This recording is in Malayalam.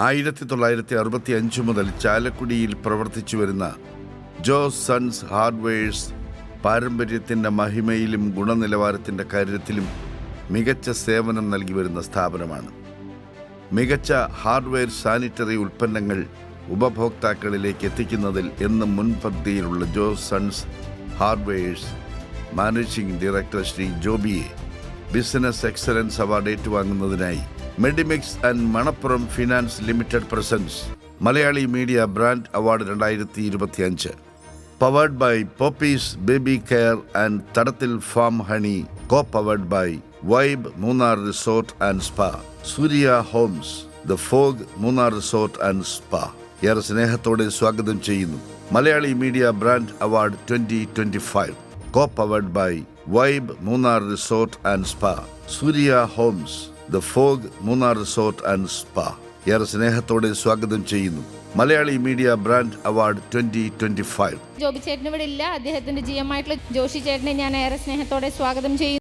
1965 മുതൽ ചാലക്കുടിയിൽ പ്രവർത്തിച്ചു വരുന്ന ജോസ് സൺസ് ഹാർഡ്വെയർസ് പാരമ്പര്യത്തിൻ്റെ മഹിമയിലും ഗുണനിലവാരത്തിൻ്റെ കാര്യത്തിലും മികച്ച സേവനം നൽകി വരുന്ന സ്ഥാപനമാണ്. മികച്ച ഹാർഡ്വെയർ സാനിറ്ററി ഉൽപ്പന്നങ്ങൾ ഉപഭോക്താക്കളിലേക്ക് എത്തിക്കുന്നതിൽ എന്നും മുൻപന്തിയിലുള്ള Jose sons hardwares managing director Shri ജോബിയെ ബിസിനസ് എക്സലൻസ് അവാർഡ് ഏറ്റുവാങ്ങുന്നതിനായി Medimix and Manappuram finance limited presents Malayali media brand award 2025. Powered by Popees baby care and Thadathil farm honey, co powered by Vibe Munnar resort and spa, Surya homes, the fog Munnar resort and spa ഏറെ സ്നേഹത്തോടെ സ്വാഗതം ചെയ്യുന്നു. Malayali media brand award 2025 co powered by Vibe Munnar resort and spa, Surya homes, the fog Munnar resort and spa ഏറെ സ്നേഹത്തോടെ സ്വാഗതം ചെയ്യുന്നു. Malayali media brand award 2025. Joby ചേട്ടൻ ഇവിടെ ഇല്ല. അദ്ദേഹത്തിന്റെ GM ആയിട്ടുള്ള ജോഷി ചേട്ടനെ ഞാൻ ഏറെ സ്നേഹത്തോടെ സ്വാഗതം ചെയ്യുന്നു.